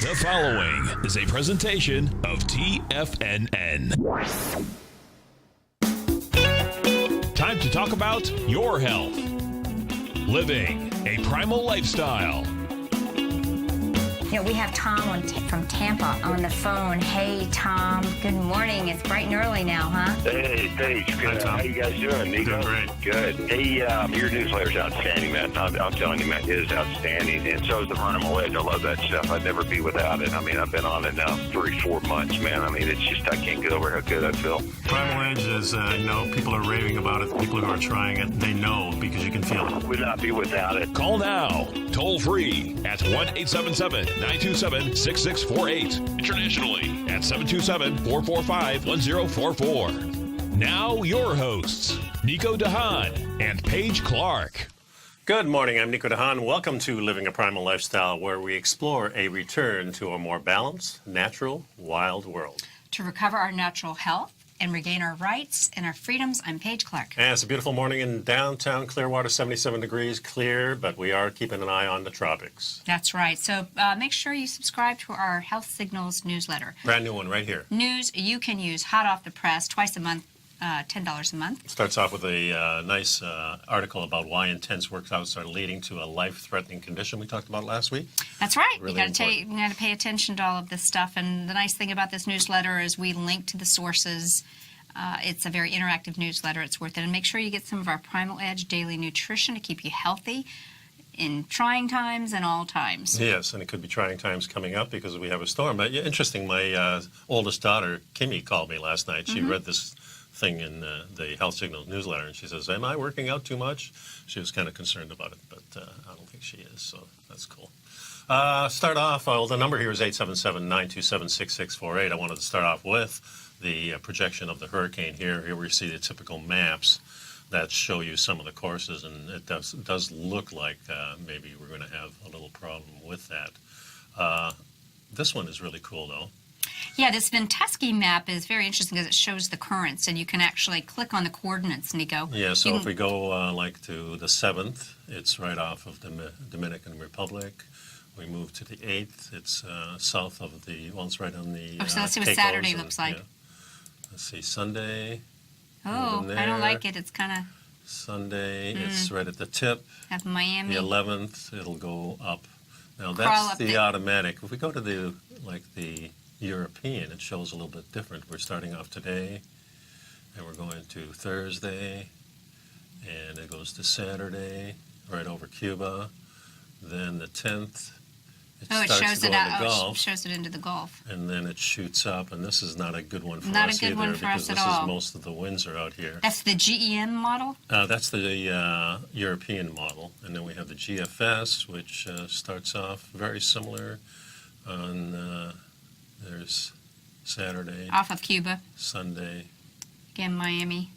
The following is a presentation of TFNN. Time to talk about your health. Living a primal lifestyle. You know, we have Tom from Tampa on the phone. Hey, Tom. Good morning. It's bright and early now, huh? Hey, Paige. Good. How you guys doing, Nico? Doing great. Good. Hey, your newsletter's outstanding, man. I'm telling you, man, it is outstanding. And so is the Primal Lifestyle. I love that stuff. I'd never be without it. I mean, I've been on it now 3-4 months, man. I mean, it's just, I can't get over how good I feel. Primal Edge is, people are raving about it. People who are trying it, they know because you can feel it. Would not be without it. Call now, toll free at 1-877-927-6648. Internationally at 727-445-1044. Now your hosts, Nico and Haan and Paige Clarke. Good morning. I'm Nico and Haan. Welcome to Living a Primal Lifestyle, where we explore a return to a more balanced, natural, wild world. To recover our natural health and regain our rights and our freedoms, I'm Paige Clarke. And it's a beautiful morning in downtown Clearwater, 77 degrees, clear, but we are keeping an eye on the tropics. That's right. So make sure you subscribe to our Health Signals newsletter. Brand new one right here. News you can use hot off the press twice a month, $10 a month. Starts off with a nice article about why intense workouts are leading to a life-threatening condition we talked about last week. That's right. Really you got to pay attention to all of this stuff. And the nice thing about this newsletter is we link to the sources. It's a very interactive newsletter. It's worth it. And make sure you get some of our Primal Edge daily nutrition to keep you healthy in trying times and all times. Yes, and it could be trying times coming up because we have a storm. But interesting, my oldest daughter, Kimmy, called me last night. She read this thing in the Health Signals newsletter, and she says, am I working out too much? She was kind of concerned about it, but I don't think she is, so that's cool. Start off, the number here is 877-927-6648. I wanted to start off with the projection of the hurricane here. Here we see the typical maps that show you some of the courses, and it does look like maybe we're going to have a little problem with that. This one is really cool, though. Yeah, this Vinteski map is very interesting because it shows the currents, and you can actually click on the coordinates, Nico. Yeah, so if we go like to the 7th, it's right off of the Dominican Republic. We move to the 8th, it's south of the, well, it's right on the so let's see what Caicos Saturday looks like. Yeah. Let's see, Sunday. Oh, I don't like it. It's kind of... Sunday, it's right at the tip. Have Miami. The 11th, it'll go up. Now, Crawl that's up the automatic. If we go to the, the European, it shows a little bit different. We're starting off today, and we're going to Thursday, and it goes to Saturday, right over Cuba. Then the 10th, it starts to go into Gulf. Shows it into the Gulf. And then it shoots up, and this is not a good one for not us a good either, one for because us at this all. is most of the winds are out here. That's the GEM model? That's the European model. And then we have the GFS, which starts off very similar on, there's Saturday. Off of Cuba. Sunday. Again, Miami.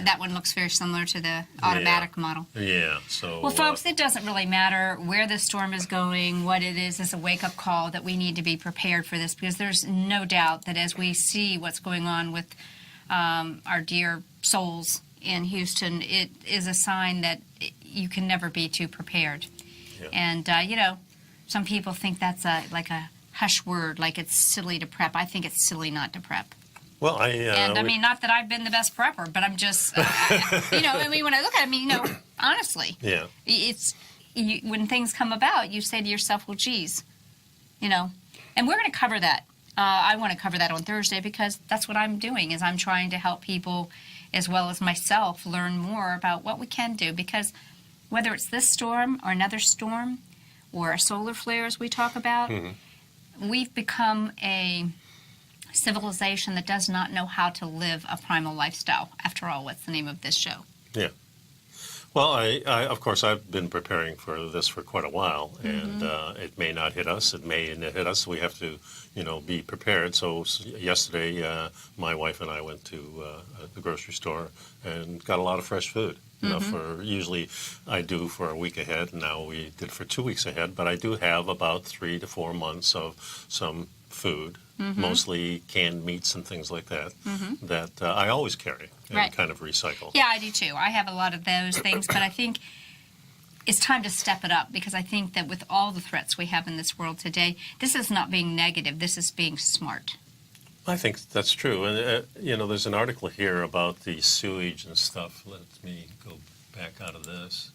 That one looks very similar to the automatic model. Yeah, so... Well, folks, it doesn't really matter where the storm is going. What it is a wake-up call that we need to be prepared for this, because there's no doubt that as we see what's going on with our dear souls in Houston, it is a sign that you can never be too prepared. Yeah. And, some people think that's like a hush word, like it's silly to prep. I think it's silly not to prep. Well, I mean, not that I've been the best prepper, but I'm just, when I look at it, honestly, yeah, it's when things come about, you say to yourself, well, geez, and we're going to cover that. I want to cover that on Thursday because that's what I'm doing is I'm trying to help people as well as myself learn more about what we can do, because whether it's this storm or another storm or a solar flare as we talk about, we've become a civilization that does not know how to live a primal lifestyle. After all, what's the name of this show? Yeah. Well, I of course, I've been preparing for this for quite a while, and it may not hit us. It may hit us. We have to, be prepared. So yesterday, my wife and I went to the grocery store and got a lot of fresh food. For usually I do for a week ahead. Now we did for 2 weeks ahead, but I do have about 3 to 4 months of some food, mostly canned meats and things like that, that I always carry and kind of recycle. Yeah, I do too. I have a lot of those things, but I think it's time to step it up, because I think that with all the threats we have in this world today, this is not being negative. This is being smart. I think that's true. And, there's an article here about the sewage and stuff. Let me go back out of this.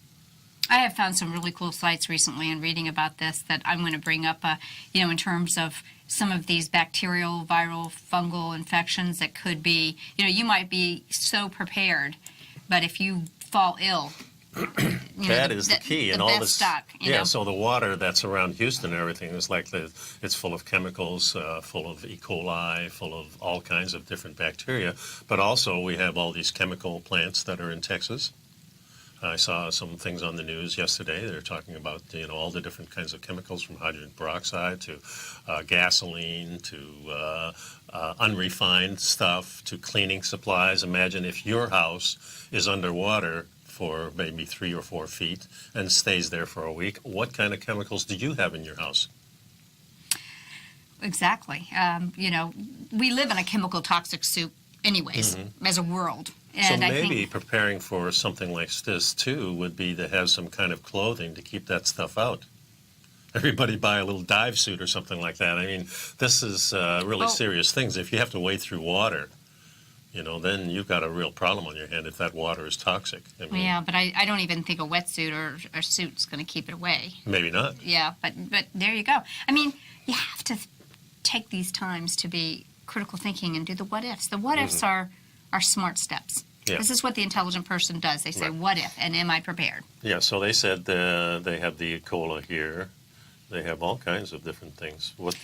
I have found some really cool sites recently in reading about this that I'm going to bring up, in terms of some of these bacterial, viral, fungal infections that could be, you might be so prepared, but if you fall ill, that is the key. And all this, stock, so the water that's around Houston and everything is like it's full of chemicals, full of E. coli, full of all kinds of different bacteria. But also we have all these chemical plants that are in Texas. I saw some things on the news yesterday. They're talking about all the different kinds of chemicals, from hydrogen peroxide to gasoline to unrefined stuff to cleaning supplies. Imagine if your house is underwater for maybe 3 or 4 feet and stays there for a week. What kind of chemicals do you have in your house? Exactly. We live in a chemical toxic soup anyways, as a world. And so maybe preparing for something like this, too, would be to have some kind of clothing to keep that stuff out. Everybody buy a little dive suit or something like that. I mean, this is really serious things. If you have to wade through water, then you've got a real problem on your hand if that water is toxic. Yeah, but I don't even think a wetsuit or a suit's going to keep it away. Maybe not. Yeah, but there you go. I mean, you have to take these times to be critical thinking and do the what ifs. The what ifs are smart steps. Yeah. This is what the intelligent person does. They say, what if, and am I prepared? Yeah, so they said they have the E. coli here. They have all kinds of different things. What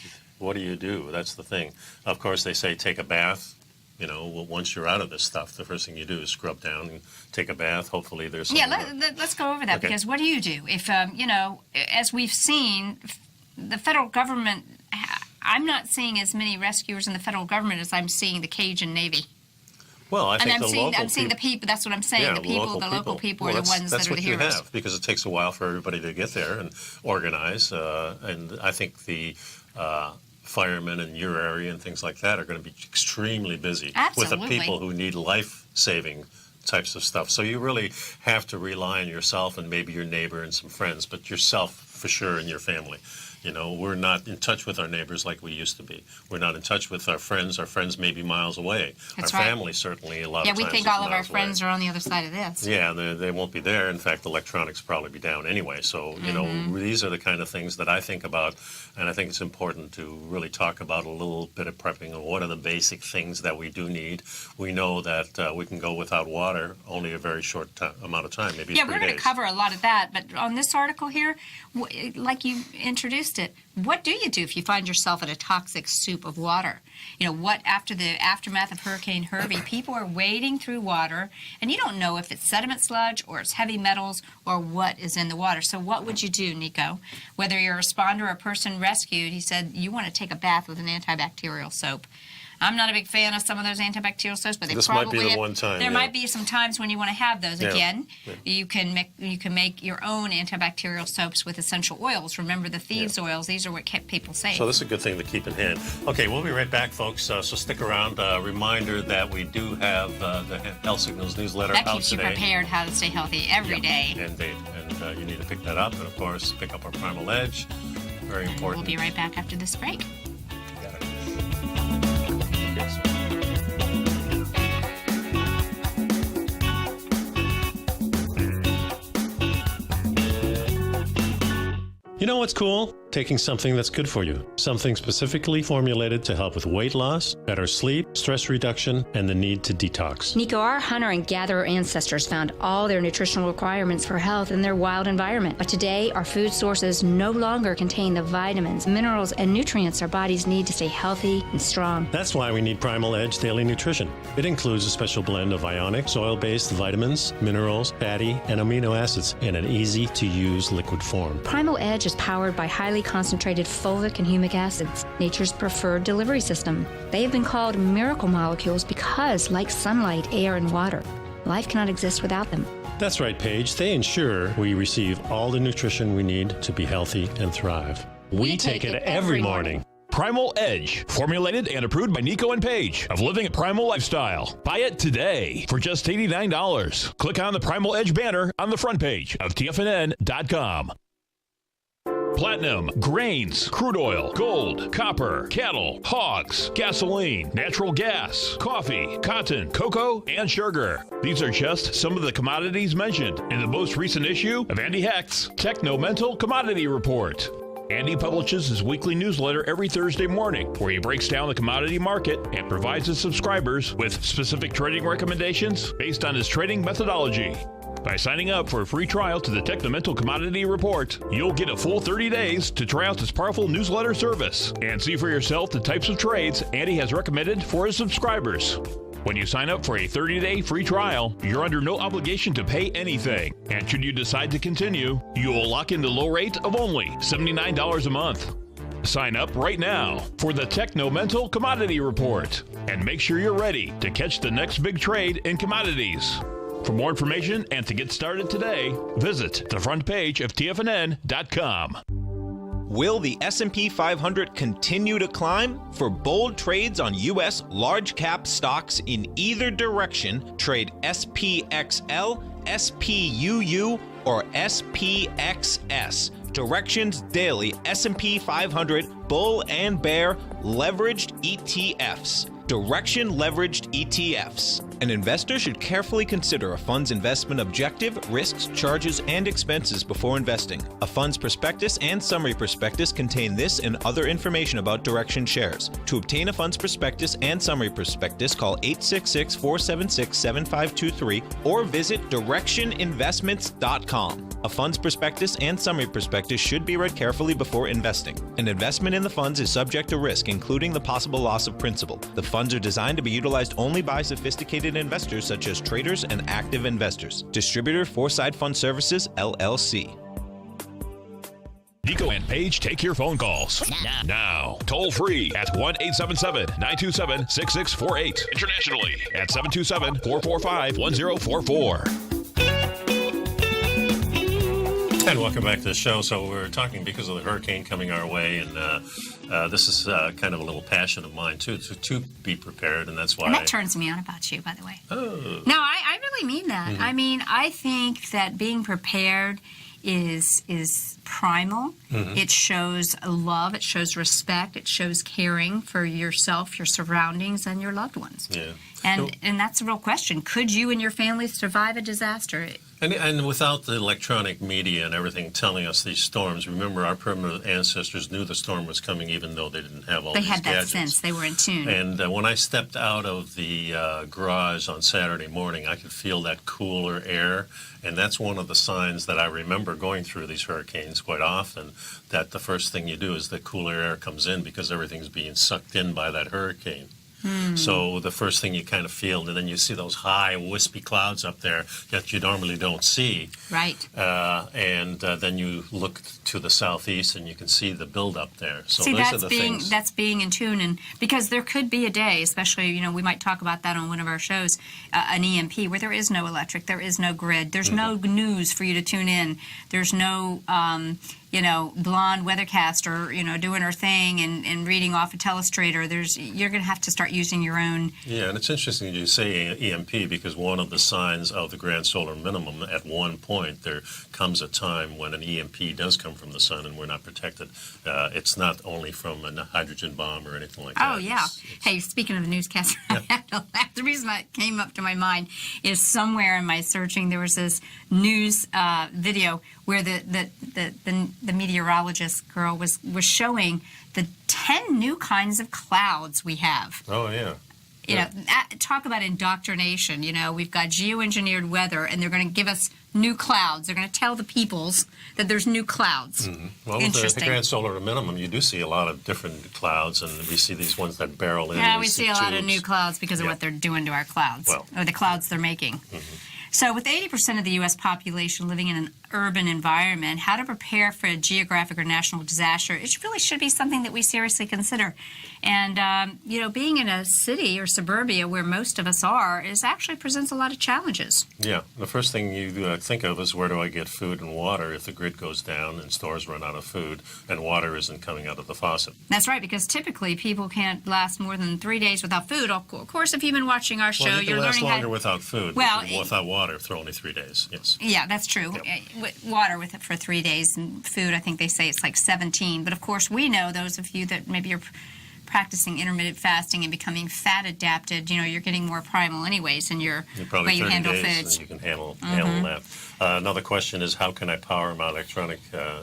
do you do? That's the thing. Of course, they say take a bath. Once you're out of this stuff, the first thing you do is scrub down and take a bath. Hopefully there's some... Yeah, let's go over that, because what do you do? If, as we've seen, the federal government... I'm not seeing as many rescuers in the federal government as I'm seeing the Cajun Navy. Well, I think I'm seeing the people. That's what I'm saying. Yeah, the local people are the ones that are the heroes. That's what you have, because it takes a while for everybody to get there and organize. And I think the firemen in your area and things like that are going to be extremely busy with the people who need life-saving types of stuff. So you really have to rely on yourself and maybe your neighbor and some friends, but yourself for sure and your family. We're not in touch with our neighbors like we used to be. We're not in touch with our friends. Our friends may be miles away. That's our right. family certainly a lot of times. Yeah, we think all of our friends are on the other side of this. Yeah, they won't be there. In fact, electronics probably be down anyway. So, these are the kind of things that I think about, and I think it's important to really talk about a little bit of prepping and what are the basic things that we do need. We know that we can go without water only a very short amount of time, maybe 3 days. Yeah, we're going to cover a lot of that, but on this article here, like you introduced it, what do you do if you find yourself in a toxic soup of water? What after the aftermath of Hurricane Harvey, people are wading through water, and you don't know if it's sediment sludge or it's heavy metals or what is in the water. So what would you do, Nico? Whether you're a responder or a person rescued, he said you want to take a bath with an antibacterial soap. I'm not a big fan of some of those antibacterial soaps, but this might be the one time. There might be some times when you want to have those. Yeah. Again, you can make your own antibacterial soaps with essential oils. Remember the thieves' oils; these are what kept people safe. So this is a good thing to keep in hand. Okay, we'll be right back, folks. So stick around. Reminder that we do have the Health Signals newsletter that out keeps today. You prepared how to stay healthy every day. Indeed, and you need to pick that up, and of course, pick up our Primal Edge. Very important. We'll be right back after this break. Got it. Yes. You know what's cool? Taking something that's good for you. Something specifically formulated to help with weight loss, better sleep, stress reduction, and the need to detox. Nico, our hunter and gatherer ancestors found all their nutritional requirements for health in their wild environment. But today, our food sources no longer contain the vitamins, minerals, and nutrients our bodies need to stay healthy and strong. That's why we need Primal Edge Daily Nutrition. It includes a special blend of ionic, soil-based vitamins, minerals, fatty, and amino acids in an easy-to-use liquid form. Primal Edge is powered by highly concentrated fulvic and humic acids, nature's preferred delivery system. They have been called miracle molecules because, like sunlight, air, and water, life cannot exist without them. That's right, Paige. They ensure we receive all the nutrition we need to be healthy and thrive. We take it every morning. Primal Edge, formulated and approved by Nico and Paige of Living a Primal Lifestyle. Buy it today for just $89. Click on the Primal Edge banner on the front page of TFNN.com. Platinum, grains, crude oil, gold, copper, cattle, hogs, gasoline, natural gas, coffee, cotton, cocoa, and sugar. These are just some of the commodities mentioned in the most recent issue of Andy Hecht's Techno-Mental Commodity Report. Andy publishes his weekly newsletter every Thursday morning, where he breaks down the commodity market and provides his subscribers with specific trading recommendations based on his trading methodology. By signing up for a free trial to the Techno-Mental Commodity Report, you'll get a full 30 days to try out this powerful newsletter service and see for yourself the types of trades Andy has recommended for his subscribers. When you sign up for a 30-day free trial, you're under no obligation to pay anything. And should you decide to continue, you will lock in the low rate of only $79 a month. Sign up right now for the Techno-Mental Commodity Report and make sure you're ready to catch the next big trade in commodities. For more information and to get started today, visit the front page of TFNN.com. Will the S&P 500 continue to climb? For bold trades on U.S. large-cap stocks in either direction, trade SPXL, SPUU, or SPXS. Directions Daily S&P 500 Bull and Bear Leveraged ETFs. Direction Leveraged ETFs. An investor should carefully consider a fund's investment objective, risks, charges, and expenses before investing. A fund's prospectus and summary prospectus contain this and other information about Direction shares. To obtain a fund's prospectus and summary prospectus, call 866-476-7523 or visit directioninvestments.com. A fund's prospectus and summary prospectus should be read carefully before investing. An investment in the funds is subject to risk, including the possible loss of principal. The funds are designed to be utilized only by sophisticated investors such as traders and active investors. Distributor Foreside Fund Services, LLC. Nico and Paige take your phone calls now. Toll free at 1-877-927-6648. Internationally at 727-445-1044. And welcome back to the show. So we're talking because of the hurricane coming our way, and this is kind of a little passion of mine too, to be prepared, and that's why. And that turns me on about you, by the way. Oh. No, I really mean that. Mm-hmm. I mean, I think that being prepared is primal. Mm-hmm. It shows love. It shows respect. It shows caring for yourself, your surroundings, and your loved ones. Yeah. And that's a real question. Could you and your family survive a disaster? And without the electronic media and everything telling us these storms, remember our primitive ancestors knew the storm was coming even though they didn't have all They these had that gadgets. sense. They were in tune. And when I stepped out of the garage on Saturday morning, I could feel that cooler air. And that's one of the signs that I remember going through these hurricanes quite often, that the first thing you do is the cooler air comes in because everything's being sucked in by that hurricane. So the first thing you kind of feel, and then you see those high, wispy clouds up there that you normally don't see. Right. And then you look to the southeast, and you can see the buildup there. So See, those that's are the being things. that's being in tune, and because there could be a day, especially we might talk about that on one of our shows, an EMP where there is no electric, there is no grid, there's no news for you to tune in, there's no blonde weathercaster, doing her thing and reading off a telestrator. You're going to have to start using your own. Yeah, and it's interesting you say EMP because one of the signs of the grand solar minimum, at one point there comes a time when an EMP does come from the sun and we're not protected. It's not only from a hydrogen bomb or anything like that. Oh, yeah. Hey, speaking of the newscaster, I had to laugh. The reason that came up to my mind is somewhere in my searching there was this news video where the meteorologist girl was showing the 10 new kinds of clouds we have. Oh, yeah. Talk about indoctrination. We've got geoengineered weather, and they're going to give us new clouds. They're going to tell the peoples that there's new clouds. Mm-hmm. Well, with the grand solar minimum, you do see a lot of different clouds, and we see these ones that barrel in. Yeah, we see a lot of new clouds because of what they're doing to our clouds, or the clouds they're making. Mm-hmm. So with 80% of the U.S. population living in an urban environment, how to prepare for a geographic or national disaster, it really should be something that we seriously consider. And, you know, being in a city or suburbia where most of us are actually presents a lot of challenges. Yeah, the first thing you think of is where do I get food and water if the grid goes down and stores run out of food and water isn't coming out of the faucet. That's right, because typically people can't last more than 3 days without food. Of course, if you've been watching our show, Well, you can you're last learning longer without food, Well, but without water for only 3 days, yes. Yeah, that's true. Water with it for 3 days, and food, I think they say it's like 17. But of course, we know, those of you that maybe are practicing intermittent fasting and becoming fat adapted, you know, you're getting more primal anyways in your probably way you 30 handle days foods. and you can handle that. Another question is how can I power my electronic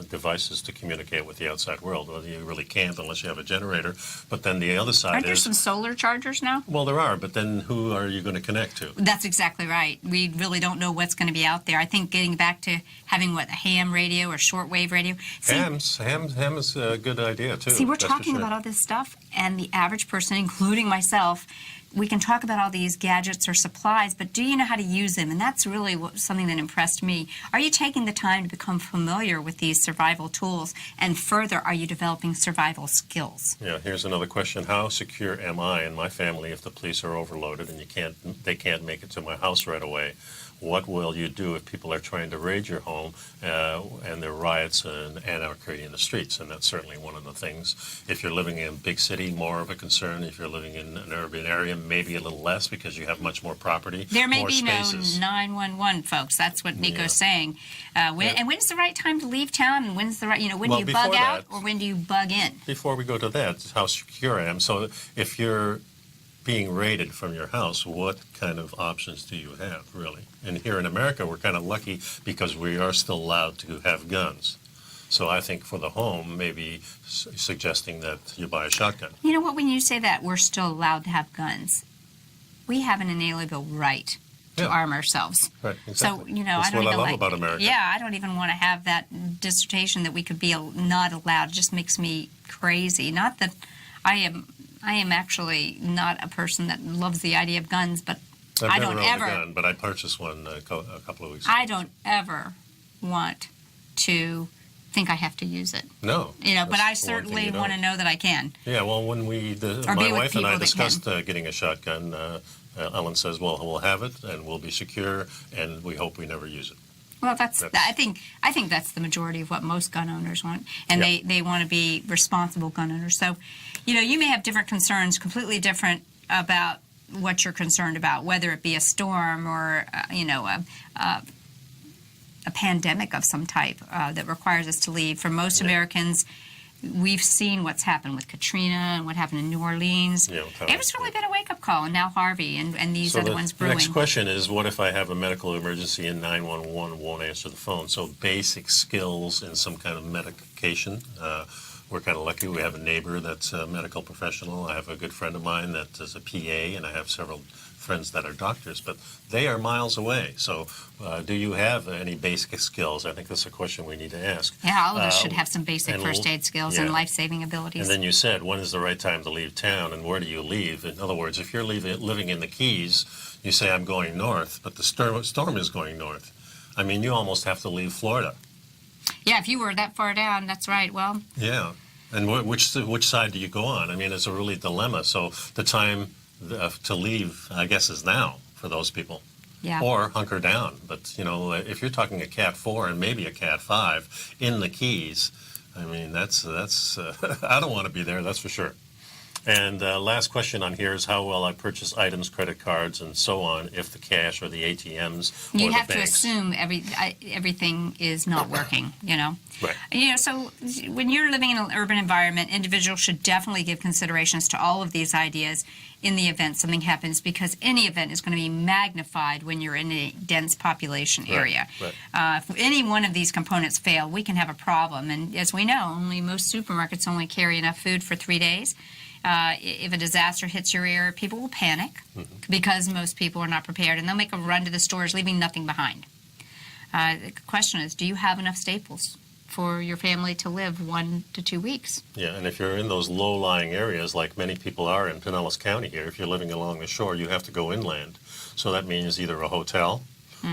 devices to communicate with the outside world? Well, you really can't unless you have a generator. But then the other side Aren't there is... some solar chargers now? Well, there are, but then who are you going to connect to? That's exactly right. We really don't know what's going to be out there. I think getting back to having, what, a ham radio or shortwave radio. Ham is a good idea, too. See, we're that's for talking sure. about all this stuff, and the average person, including myself, we can talk about all these gadgets or supplies, but do you know how to use them? And that's really something that impressed me. Are you taking the time to become familiar with these survival tools? And further, are you developing survival skills? Yeah, here's another question. How secure am I and my family if the police are overloaded and they can't make it to my house right away? What will you do if people are trying to raid your home and there are riots and anarchy in the streets? And that's certainly one of the things. If you're living in a big city, more of a concern. If you're living in an urban area, maybe a little less because you have much more property, There may more be spaces. no 911, folks. That's what Nico's saying. And when's the right time to leave town? And when's the right, when Well, do you bug before out that- or when do you bug in? Before we go to that, how secure I am. So if you're being raided from your house, what kind of options do you have, really? And here in America, we're kind of lucky because we are still allowed to have guns. So I think for the home, maybe suggesting that you buy a shotgun. You know what, when you say that we're still allowed to have guns, we have an inalienable right to Yeah. arm ourselves. Right, So, exactly. I That's don't what I even love about America. Yeah, I don't even want to have that dissertation that we could be not allowed. It just makes me crazy. Not that I am actually not a person that loves the idea of guns, but I I've don't never owned ever. a gun, but I purchased one a couple of weeks ago. I don't ever want to think I have No. to use it. But that's I the one thing certainly you want to don't. know that I can. Yeah, well, when be my with wife and I people that discussed getting a shotgun, Ellen says, well, we'll have it and we'll be secure and we hope we never use it. Well, That's- I think that's the majority of what most gun owners want, and Yep. they want to be responsible gun owners. So, you may have different concerns, completely different about what you're concerned about, whether it be a storm or a pandemic of some type that requires us to leave. For most Americans, we've seen what's happened with Katrina and what happened in New Orleans. Yeah, It was really been a wake-up call, and now Harvey and these So other the ones brewing. next question is, what if I have a medical emergency and 911 won't answer the phone? So basic skills in some kind of medication. We're kind of lucky. We have a neighbor that's a medical professional. I have a good friend of mine that is a PA, and I have several friends that are doctors, but they are miles away. So do you have any basic skills? I think that's a question we need to ask. Yeah, all of us should have some basic and first aid skills and yeah. life-saving abilities. And then you said, when is the right time to leave town and where do you leave? In other words, if you're living in the Keys, you say, I'm going north, but the storm is going north. I mean, you almost have to leave Florida. Yeah, if you were that far down, that's right. Well, Yeah. And which side do you go on? I mean, it's a really dilemma. So the time to leave, I guess, is now for those people. yeah. Or hunker down. But, if you're talking a Cat 4 and maybe a Cat 5 in the Keys, I mean, that's I don't want to be there, that's for sure. And last question on here is how will I purchase items, credit cards, and so on if the cash or the ATMs or You the have to banks? assume everything is not working, Right. So when you're living in an urban environment, individuals should definitely give considerations to all of these ideas in the event something happens, because any event is going to be magnified when you're in a dense population area. right. If any one of these components fail, we can have a problem. And as we know, most supermarkets only carry enough food for 3 days. If a disaster hits your area, people will panic because most people are not prepared, and they'll make a run to the stores, leaving nothing behind. The question is, do you have enough staples for your family to live 1 to 2 weeks? Yeah, and if you're in those low-lying areas, like many people are in Pinellas County here, if you're living along the shore, you have to go inland. So that means either a hotel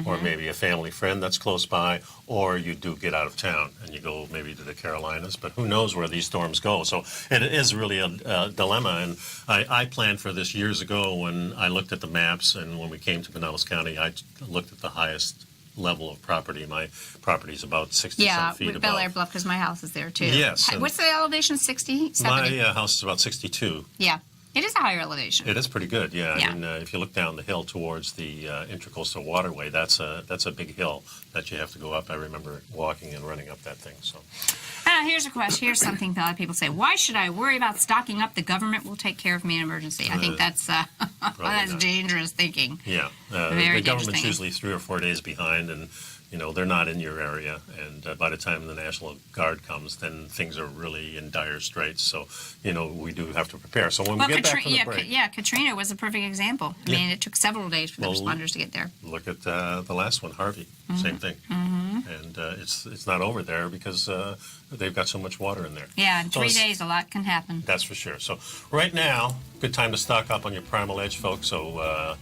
or maybe a family friend that's close by, or you do get out of town and you go maybe to the Carolinas, but who knows where these storms go. So it is really a dilemma, and I planned for this years ago when I looked at the maps, and when we came to Pinellas County, I looked at the highest level of property. My property is about 60 some feet above. Bel Air Bluff, because my house is there too. Yes. What's the elevation? 60, 70? My house is about 62. Yeah. It is a higher elevation. It is pretty good, yeah. Yeah. I mean, if you look down the hill towards the Intracoastal Waterway, that's a big hill that you have to go up. I remember walking and running up that thing. So, here's a question. Here's something that a lot of people say. Why should I worry about stocking up? The government will take care of me in an emergency. I think that's dangerous thinking. Yeah, Very the government's thinking. usually 3 or 4 days behind, and they're not in your area. And by the time the National Guard comes, then things are really in dire straits. So, we do have to prepare. So when we get back from the break, Katrina was a perfect example. I mean, it took several days for the responders to get there. Look at the last one, Harvey. Same thing. And it's not over there because they've got so much water in there. Yeah, in So 3 days, a lot can happen. That's for sure. So right now, good time to stock up on your Primal Edge, folks. So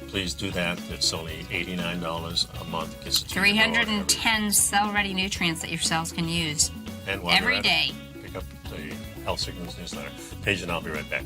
please do that. It's only $89 a month. It gets you 310 cell-ready nutrients that your cells can use and while every you're at day. it, pick up the Health Signals newsletter. Paige and I'll be right back.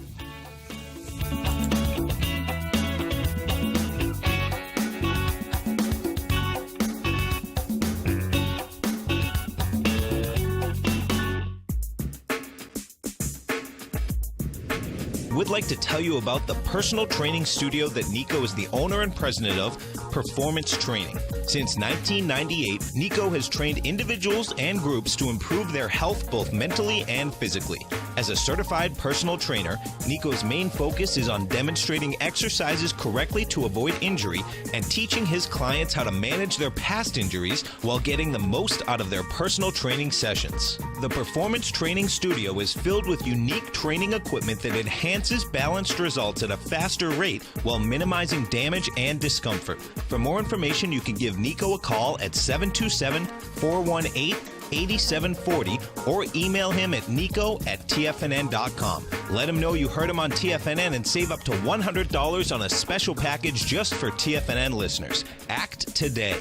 We'd like to tell you about the personal training studio that Nico is the owner and president of, Performance Training. Since 1998, Nico has trained individuals and groups to improve their health both mentally and physically. As a certified personal trainer, Nico's main focus is on demonstrating exercises correctly to avoid injury and teaching his clients how to manage their past injuries while getting the most out of their personal training sessions. The Performance Training Studio is filled with unique training equipment that enhances balanced results at a faster rate while minimizing damage and discomfort. For more information, you can give Nico a call at 727-418-8740 or email him at nico@tfnn.com. Let him know you heard him on TFNN and save up to $100 on a special package just for TFNN listeners. Act today.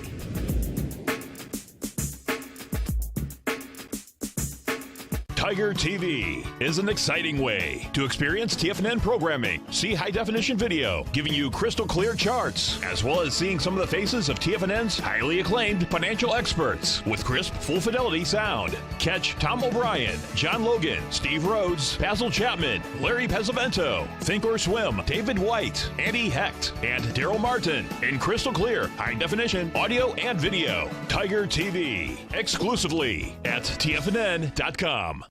Tiger TV is an exciting way to experience TFNN programming. See high-definition video, giving you crystal clear charts, as well as seeing some of the faces of TFNN's highly acclaimed financial experts with crisp, full-fidelity sound. Catch Tom O'Brien, John Logan, Steve Rhodes, Basil Chapman, Larry Pesavento, Think or Swim, David White, Andy Hecht, and Daryl Martin in crystal clear, high-definition audio and video. Tiger TV, exclusively at TFNN.com.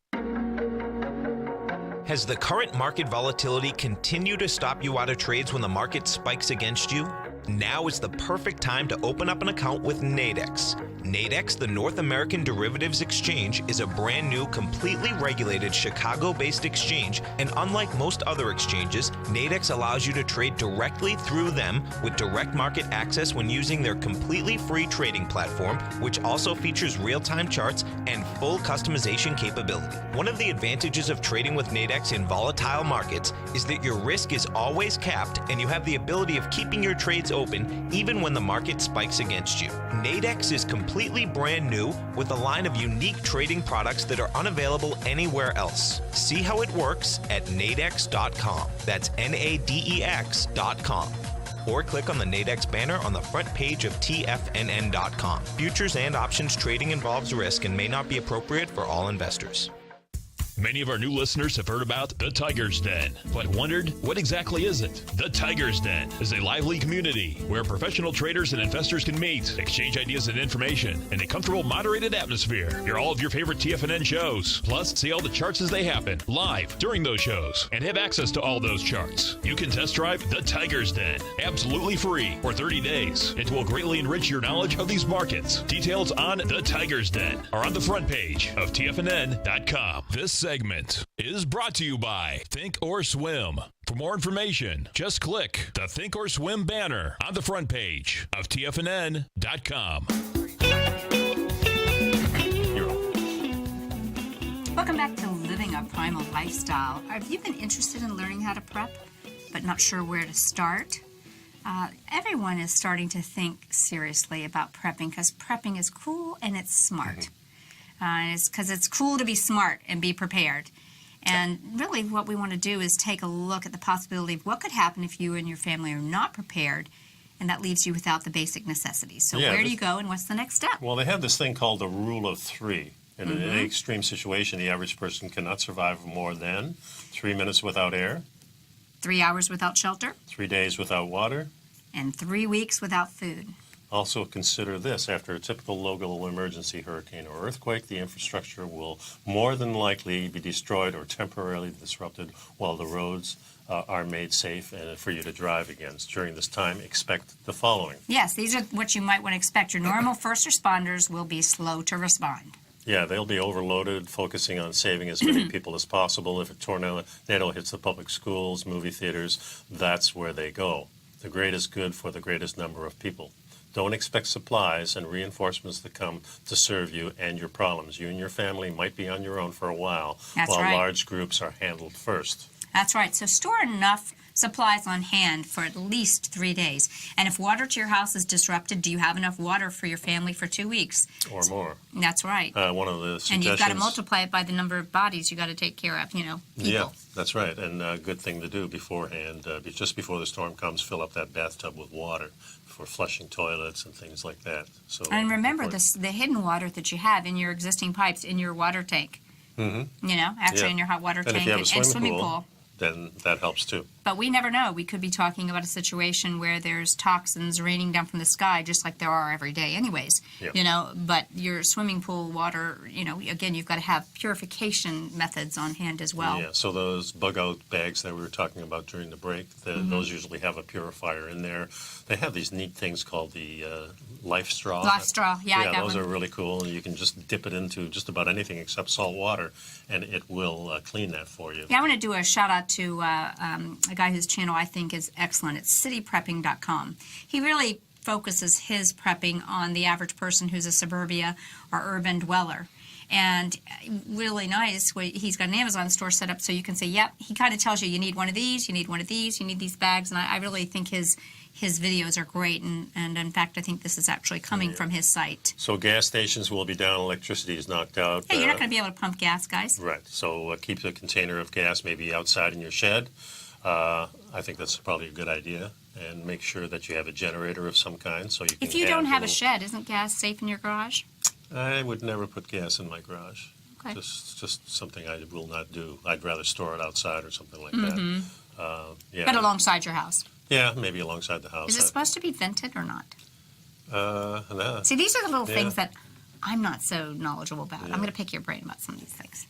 Has the current market volatility continued to stop you out of trades when the market spikes against you? Now is the perfect time to open up an account with Nadex. Nadex, the North American Derivatives Exchange, is a brand new, completely regulated Chicago-based exchange, and unlike most other exchanges, Nadex allows you to trade directly through them with direct market access when using their completely free trading platform, which also features real-time charts and full customization capability. One of the advantages of trading with Nadex in volatile markets is that your risk is always capped and you have the ability of keeping your trades open even when the market spikes against you. Nadex is completely brand new with a line of unique trading products that are unavailable anywhere else. See how it works at nadex.com. That's NADEX.com. Or click on the Nadex banner on the front page of TFNN.com. Futures and options trading involves risk and may not be appropriate for all investors. Many of our new listeners have heard about the Tiger's Den, but wondered, what exactly is it? The Tiger's Den is a lively community where professional traders and investors can meet, exchange ideas and information in a comfortable, moderated atmosphere. Hear all of your favorite TFNN shows, plus see all the charts as they happen, live during those shows, and have access to all those charts. You can test drive the Tiger's Den, absolutely free, for 30 days. It will greatly enrich your knowledge of these markets. Details on the Tiger's Den are on the front page of TFNN.com. This segment is brought to you by Think or Swim. For more information, just click the Think or Swim banner on the front page of TFNN.com. Welcome back to Living a Primal Lifestyle. Have you been interested in learning how to prep, but not sure where to start? everyone is starting to think seriously about prepping because prepping is cool and it's smart. It's because it's cool to be smart and be prepared. And really what we want to do is take a look at the possibility of what could happen if you and your family are not prepared, and that leaves you without the basic necessities. So where do you go and what's the next step? Well, they have this thing called the rule of three. In an extreme situation, the average person cannot survive more than 3 minutes without air, 3 hours without shelter, 3 days without water, and 3 weeks without food. Also consider this: after a typical local emergency, hurricane, or earthquake, the infrastructure will more than likely be destroyed or temporarily disrupted while the roads are made safe and for you to drive again. During this time, expect the following. Yes, these are what you might want to expect. Your normal first responders will be slow to respond. Yeah, they'll be overloaded, focusing on saving as many people as possible. If a tornado hits the public schools, movie theaters, that's where they go. The greatest good for the greatest number of people. Don't expect supplies and reinforcements to come to serve you and your problems. You and your family might be on your own for a while, while large groups are handled first. That's right. So store enough supplies on hand for at least 3 days. And if water to your house is disrupted, do you have enough water for your family for 2 weeks? Or more. That's right. One of the suggestions... And you've got to multiply it by the number of bodies you got to take care of, people. Yeah, that's right. And a good thing to do beforehand, just before the storm comes, fill up that bathtub with water for flushing toilets and things like that. So and remember the hidden water that you have in your existing pipes in your water tank. In your hot water tank if you have a and swimming pool. Then that helps too. But we never know. We could be talking about a situation where there's toxins raining down from the sky, just like there are every day anyways. But your swimming pool water, again, you've got to have purification methods on hand as well. Yeah, so those bug-out bags that we were talking about during the break, those usually have a purifier in there. They have these neat things called the Life Straw. Life Straw, I got those one. are really cool. And you can just dip it into just about anything except salt water, and it will clean that for you. Yeah, I want to do a shout-out to a guy whose channel I think is excellent. It's cityprepping.com. He really focuses his prepping on the average person who's a suburbia or urban dweller. And really nice, he's got an Amazon store set up so you can say, yep, he kind of tells you need one of these, you need one of these, you need these bags. And I really think his videos are great. And in fact, I think this is actually coming from his site. So gas stations will be down, electricity is knocked out. Hey, you're not going to be able to pump gas, guys. Right. So keep the container of gas maybe outside in your shed. I think that's probably a good idea. And make sure that you have a generator of some kind so you can. If you don't have a shed, isn't gas safe in your garage? I would never put gas in my garage. Okay. Just something I will not do. I'd rather store it outside or something like that. But alongside your house. Yeah, maybe alongside the house. Is it supposed to be vented or not? No. See, these are the little things that I'm not so knowledgeable about. I'm going to pick your brain about some of these things.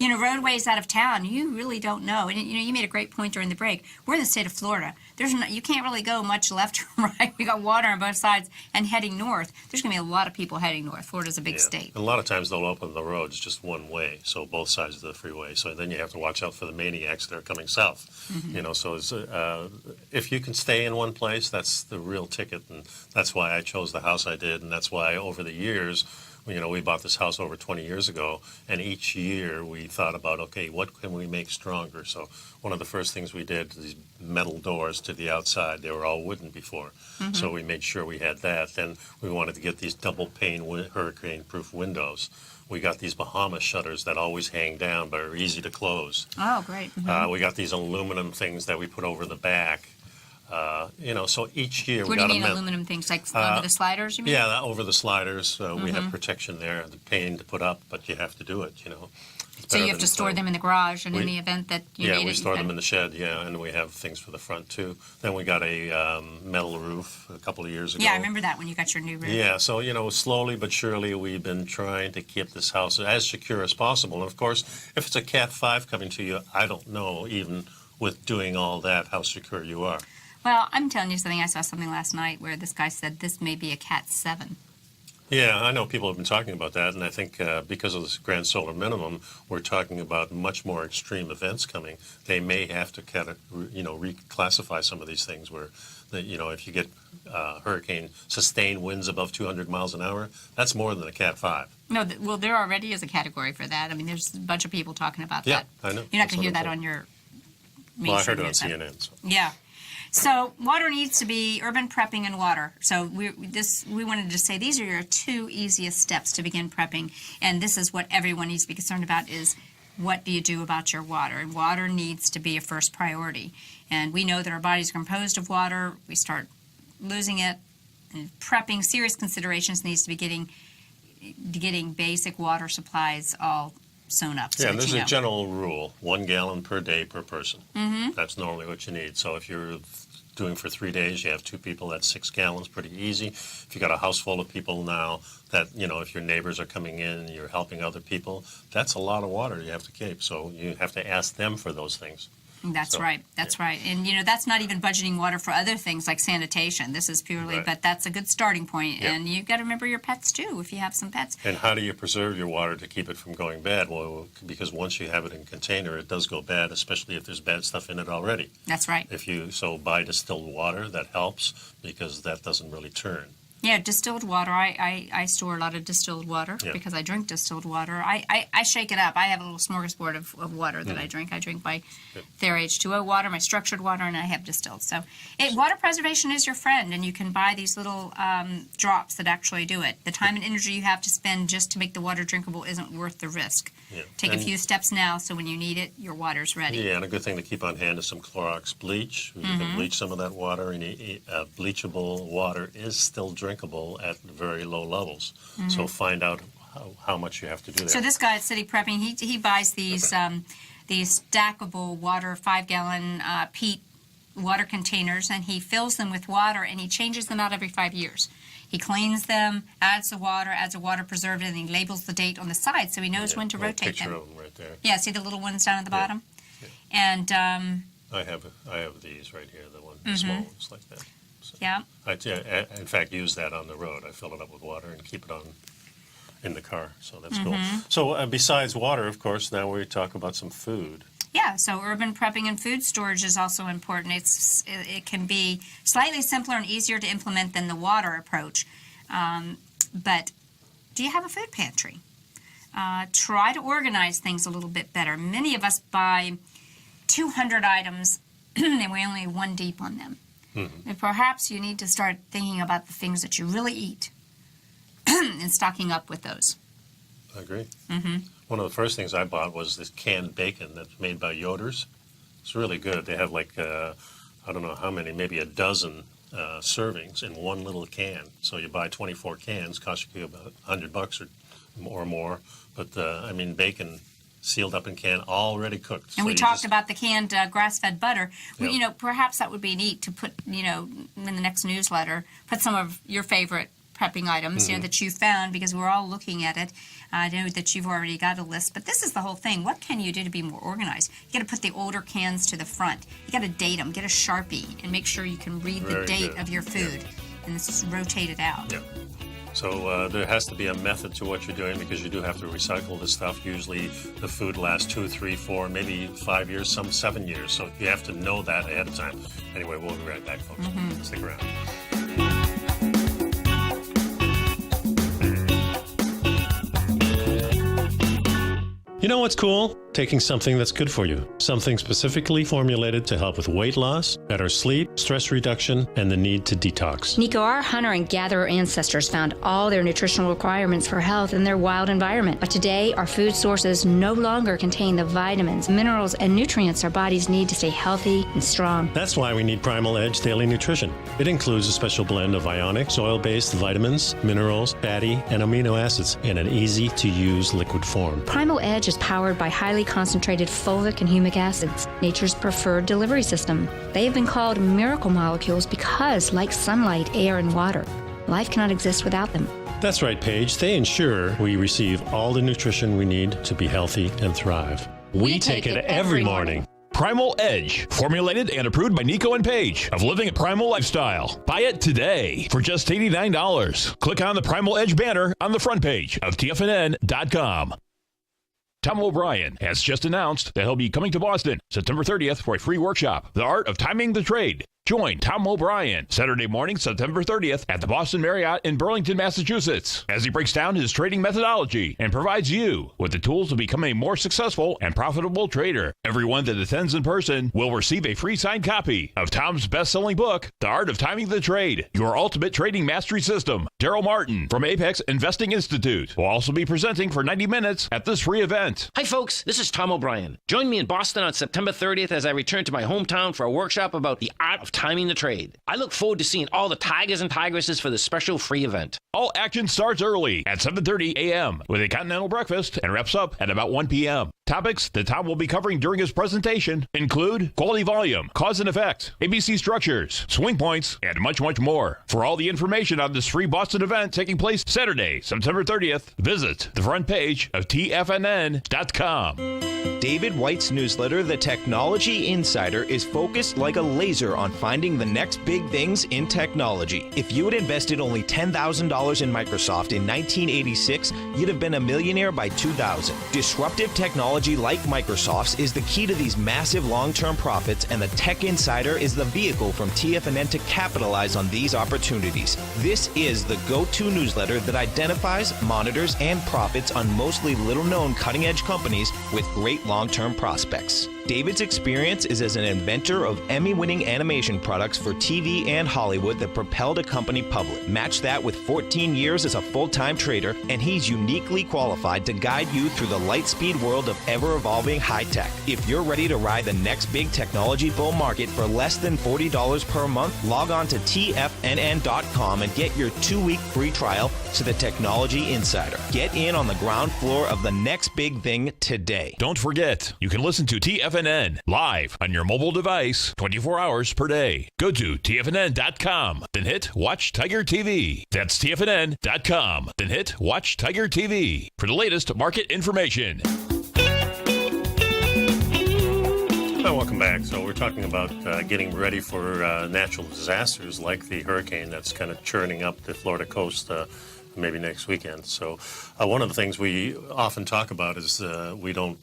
Roadways out of town, you really don't know. And you made a great point during the break. We're in the state of Florida. You can't really go much left or right. We got water on both sides, and heading north, there's going to be a lot of people heading north. Florida's a big state. And a lot of times they'll open the roads just one way, so both sides of the freeway. So then you have to watch out for the maniacs that are coming south. So it's, if you can stay in one place, that's the real ticket, and that's why I chose the house I did, and that's why over the years. We bought this house over 20 years ago, and each year we thought about, okay, what can we make stronger? So one of the first things we did, these metal doors to the outside. They were all wooden before, so we made sure we had that. Then we wanted to get these double-pane hurricane-proof windows. We got these Bahama shutters that always hang down but are easy to close. Oh, great. We got these aluminum things that we put over the back. So each year we got. What do you mean aluminum things, like over the sliders? You mean? Yeah, over the sliders. We have protection there. The pain to put up, but you have to do it. So you have to store them in the garage, and in the event that you need it. Yeah, we store them in the shed. Yeah, and we have things for the front too. Then we got a metal roof a couple of years ago. Yeah, I remember that when you got your new roof. Yeah, so slowly but surely we've been trying to keep this house as secure as possible. And of course, if it's a Cat 5 coming to you, I don't know even with doing all that how secure you are. Well, I'm telling you something. I saw something last night where this guy said this may be a Cat 7. Yeah, I know people have been talking about that, and I think because of this grand solar minimum, we're talking about much more extreme events coming. They may have to reclassify some of these things where, if you get hurricane sustained winds above 200 miles an hour, that's more than a Cat 5. No, well, there already is a category for that. I mean, there's a bunch of people talking about that. Yeah, I know. You're not going to hear that on your mainstream Well, I heard it on news. CNN. So. Yeah. So water needs to be urban prepping and water. So we wanted to say these are your 2 easiest steps to begin prepping, and this is what everyone needs to be concerned about is what do you do about your water? And water needs to be a first priority. And we know that our bodies are composed of water. We start losing it, and prepping, serious considerations needs to be getting basic water supplies all sewn up. So and there's a general rule, 1 gallon per day per person. That's normally what you need. So if you're doing for 3 days, you have 2 people, that's 6 gallons, pretty easy. If you got a house full of people now that, if your neighbors are coming in and you're helping other people, that's a lot of water you have to keep. So you have to ask them for those things. That's right. That's right. And, that's not even budgeting water for other things like sanitation. This is purely, but that's a good starting point. Yep. And you've got to remember your pets, too, if you have some pets. And how do you preserve your water to keep it from going bad? Well, because once you have it in a container, it does go bad, especially if there's bad stuff in it already. That's right. So buy distilled water, that helps because that doesn't really turn. Yeah, distilled water. I store a lot of distilled water because I drink distilled water. I shake it up. I have a little smorgasbord of water that I drink. I drink my Ther H2O water, my structured water, and I have distilled. So water preservation is your friend, and you can buy these little drops that actually do it. The time and energy you have to spend just to make the water drinkable isn't worth the risk. Yeah. Take a few steps now so when you need it, your water's ready. Yeah, and a good thing to keep on hand is some Clorox bleach. You can bleach some of that water, and bleachable water is still drinkable at very low levels. So find out how much you have to do there. So this guy at City Prepping, he buys these stackable water 5-gallon peat water containers, and he fills them with water, and he changes them out every 5 years. He cleans them, adds the water, adds a water preservative, and he labels the date on the side so he knows when to rotate them. Of them right there. Yeah, see the little ones down at the bottom? Yeah. And I have these right here, the small ones like that. So yeah. I in fact use that on the road. I fill it up with water and keep it on in the car. So that's cool. So besides water, of course, now we talk about some food. Yeah, so urban prepping and food storage is also important. It can be slightly simpler and easier to implement than the water approach. But do you have a food pantry? Try to organize things a little bit better. Many of us buy 200 items and we only 1 deep on them. And perhaps you need to start thinking about the things that you really eat and stocking up with those. I agree. One of the first things I bought was this canned bacon that's made by Yoder's. It's really good. They have like, I don't know how many, maybe a dozen servings in one little can. So you buy 24 cans, costs you about $100 or more. But, bacon sealed up in can, already cooked. And so we talked about the canned grass-fed butter. Yep. Perhaps that would be neat to put, in the next newsletter, put some of your favorite prepping items, that you found, because we're all looking at it. I know that you've already got a list, but this is the whole thing. What can you do to be more organized? You got to put the older cans to the front. You got to date them. Get a Sharpie and make sure you can read the date of your food, and just rotate it out. Yeah. So there has to be a method to what you're doing, because you do have to recycle this stuff. Usually the food lasts 2, 3, 4, maybe 5 years, some 7 years. So you have to know that ahead of time. Anyway, we'll be right back, folks. Stick around. You know what's cool? Taking something that's good for you. Something specifically formulated to help with weight loss, better sleep, stress reduction, and the need to detox. Nico, our hunter and gatherer ancestors found all their nutritional requirements for health in their wild environment. But today, our food sources no longer contain the vitamins, minerals, and nutrients our bodies need to stay healthy and strong. That's why we need Primal Edge Daily Nutrition. It includes a special blend of ionic, soil-based vitamins, minerals, fatty, and amino acids in an easy-to-use liquid form. Primal Edge is powered by highly concentrated fulvic and humic acids, nature's preferred delivery system. They have been called miracle molecules because, like sunlight, air, and water, life cannot exist without them. That's right, Paige. They ensure we receive all the nutrition we need to be healthy and thrive. We take it every morning. Primal Edge, formulated and approved by Nico and Paige of Living a Primal Lifestyle. Buy it today for just $89. Click on the Primal Edge banner on the front page of TFNN.com. Tom O'Brien has just announced that he'll be coming to Boston September 30th for a free workshop, The Art of Timing the Trade. Join Tom O'Brien Saturday morning, September 30th at the Boston Marriott in Burlington, Massachusetts, as he breaks down his trading methodology and provides you with the tools to become a more successful and profitable trader. Everyone that attends in person will receive a free signed copy of Tom's best-selling book, The Art of Timing the Trade, Your Ultimate Trading Mastery System. Daryl Martin from Apex Investing Institute will also be presenting for 90 minutes at this free event. Hi folks, this is Tom O'Brien. Join me in Boston on September 30th as I return to my hometown for a workshop about the art of timing the trade. I look forward to seeing all the tigers and tigresses for this special free event. All action starts early at 7:30 a.m. with a continental breakfast and wraps up at about 1 p.m. Topics that Tom will be covering during his presentation include quality volume, cause and effect, ABC structures, swing points, and much, much more. For all the information on this free Boston event taking place Saturday, September 30th, visit the front page of TFNN.com. David White's newsletter, The Technology Insider, is focused like a laser on finding the next big things in technology. If you had invested only $10,000 in Microsoft in 1986, you'd have been a millionaire by 2000. Disruptive technology like Microsoft's is the key to these massive long-term profits, and the Tech Insider is the vehicle from TFNN to capitalize on these opportunities. This is the go-to newsletter that identifies, monitors, and profits on mostly little-known cutting-edge companies with great long-term prospects. David's experience is as an inventor of Emmy-winning animation products for TV and Hollywood that propelled a company public. Match that with 14 years as a full-time trader, and he's uniquely qualified to guide you through the light-speed world of ever-evolving high-tech. If you're ready to ride the next big technology bull market for less than $40 per month, log on to TFNN.com and get your 2-week free trial to the Technology Insider. Get in on the ground floor of the next big thing today. Don't forget, you can listen to TFNN live on your mobile device 24 hours per day. Go to TFNN.com, then hit Watch Tiger TV. That's TFNN.com, then hit Watch Tiger TV for the latest market information. Well, welcome back. So we're talking about getting ready for natural disasters like the hurricane that's kind of churning up the Florida coast maybe next weekend. So one of the things we often talk about is we don't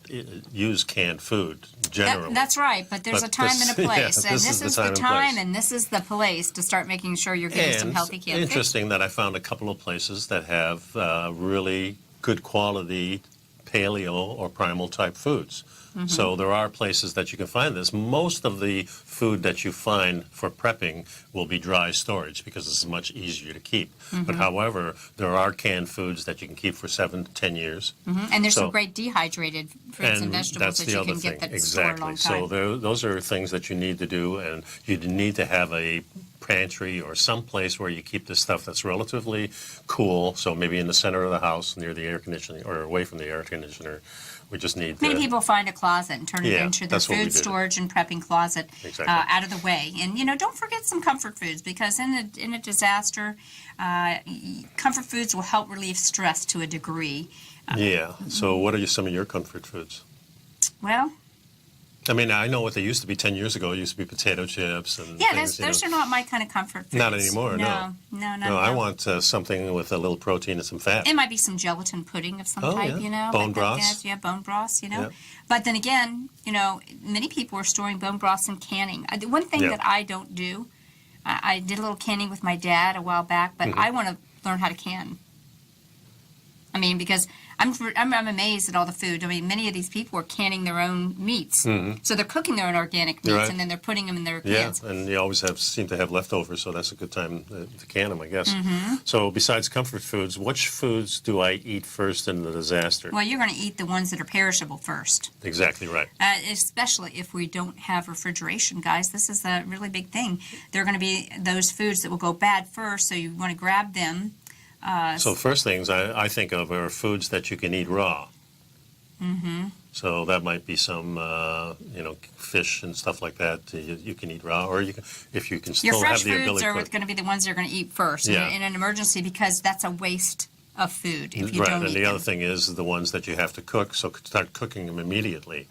use canned food generally. That's right, but there's a time and a place. Yeah, and this is the time and this is the place to start making sure you're getting some healthy canned food. Interesting that I found a couple of places that have really good quality paleo or primal type foods. Mm-hmm. So there are places that you can find this. Most of the food that you find for prepping will be dry storage because it's much easier to keep. Mm-hmm. But however, there are canned foods that you can keep for 7 to 10 years. Mm-hmm. And there's some great dehydrated fruits and vegetables that you can get that store a long time. So those are things that you need to do, and you need to have a pantry or some place where you keep this stuff that's relatively cool. So maybe in the center of the house near the air conditioning or away from the air conditioner. We just need Many people find a closet and turn it into their food storage and prepping closet out of the way. And, don't forget some comfort foods because in a disaster, comfort foods will help relieve stress to a degree. So what are some of your comfort foods? Well, I mean, I know what they used to be 10 years ago. It used to be potato chips and things. Those are not my kind of comfort foods. Not anymore, no. No, I want something with a little protein and some fat. It might be some gelatin pudding of some type, Bone broths. Yeah, bone broths, But then again, many people are storing bone broths and canning. One thing that I don't do, I did a little canning with my dad a while back, but I want to learn how to can. I mean, because I'm amazed at all the food. I mean, many of these people are canning their own meats. Mm-hmm. So they're cooking their own organic meats, and then they're putting them in their cans. Yeah, and you always seem to have leftovers, so that's a good time to can them, I guess. Mm-hmm. So besides comfort foods, which foods do I eat first in the disaster? Well, you're going to eat the ones that are perishable first. Exactly right. Especially if we don't have refrigeration, guys. This is a really big thing. They're going to be those foods that will go bad first, so you want to grab them. So first things I think of are foods that you can eat raw. Mm-hmm. So that might be some, fish and stuff like that you can eat raw, or if you can still have the ability to cook. Your fresh foods are going to be the ones you're going to eat first in an emergency because that's a waste of food if you don't eat them. And the other thing is the ones that you have to cook, so start cooking them immediately.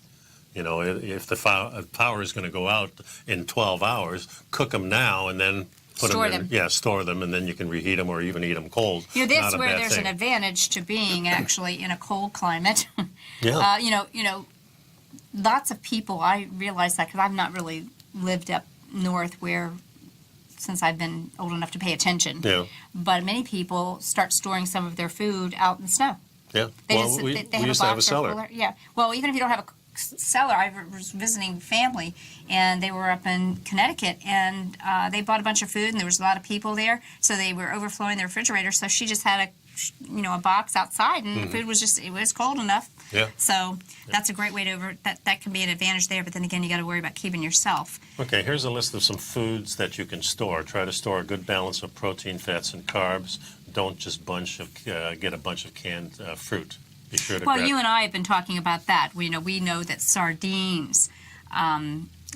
If the power is going to go out in 12 hours, cook them now and then store them, and then you can reheat them or even eat them cold. That's where there's an advantage to being actually in a cold climate. Yeah. Lots of people, I realize that because I've not really lived up north where, since I've been old enough to pay attention, Yeah. but many people start storing some of their food out in the snow. Yeah. They We have used a to have a box or cellar. cooler. Yeah. Well, even if you don't have a cellar, I was visiting family, and they were up in Connecticut, and they bought a bunch of food, and there was a lot of people there, so they were overflowing the refrigerator. So she just had a box outside, and the food was it was cold enough. Yeah. So that's a great way to that can be an advantage there. But then again, you got to worry about keeping yourself. Okay, here's a list of some foods that you can store. Try to store a good balance of protein, fats, and carbs. Don't just get a bunch of canned fruit. Be sure to Well, grab. you and I have been talking about that. We know that sardines,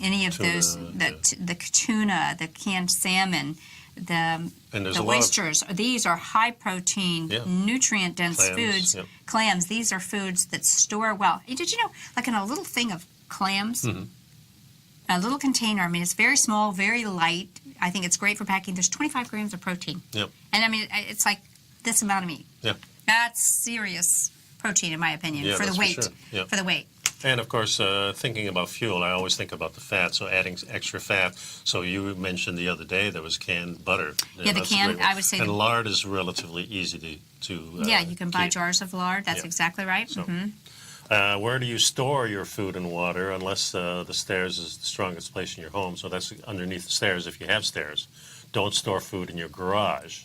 any of Tuna, those, the tuna, the canned salmon, And there's the a lot of- oysters. These are high protein, Yeah. nutrient dense Clams, foods. yep. Clams. These are foods that store well. Did you know, like in a little thing of clams, Mm-hmm. a little container. I mean, it's very small, very light. I think it's great for packing. There's 25 grams of protein. Yep. And I mean, it's like this amount of meat. Yep. That's serious protein, in my opinion, Yeah, for the that's for weight. sure. Yep. For the weight. And of course, thinking about fuel, I always think about the fat. So adding extra fat. So you mentioned the other day there was canned butter. Yeah, the that's a canned, great one. I would say And the- lard is relatively easy to Yeah, you can buy keep. jars of lard. That's Yeah. exactly right. So, Mhm. Where do you store your food and water? Unless the stairs is the strongest place in your home. So that's underneath the stairs if you have stairs. Don't store food in your garage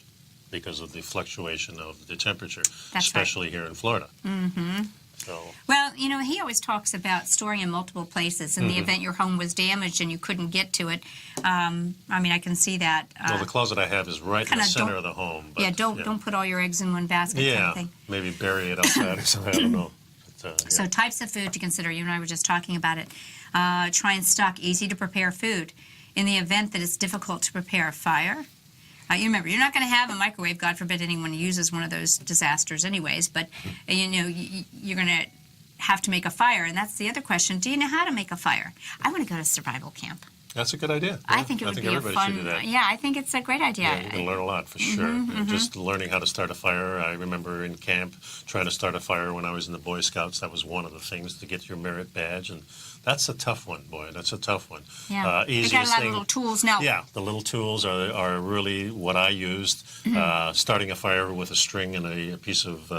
because of the fluctuation of the temperature, right. especially here in Florida. Mm-hmm. So, Well, he always talks about storing in multiple places in Mm-hmm. the event your home was damaged and you couldn't get to it. I mean, I can see that. well, the closet I have is right in the kinda center don't- of the home. But, Yeah, don't put all your eggs in one basket kind Yeah, of thing. maybe bury it outside or something. I don't know. But, yeah. So types of food to consider. You and I were just talking about it. Try and stock easy to prepare food. In the event that it's difficult to prepare a fire, you remember, you're not going to have a microwave. God forbid anyone uses one of those disasters anyways. But, you're going to have to make a fire. And that's the other question. Do you know how to make a fire? I want to go to survival camp. That's a good idea. I Yeah, think it would be a everybody fun. should do that. Yeah, I think it's a great idea. Yeah, you can learn a lot for sure. Mm-hmm, And just learning how to start a fire. I remember in camp trying to start a fire when I was in the Boy Scouts. That was one of the things to get your merit badge, and that's a tough one, boy. That's a tough one. Yeah, we Easiest got a lot thing. of little tools now. Yeah, the little tools are really what I used. Mm-hmm. Starting a fire with a string and a piece of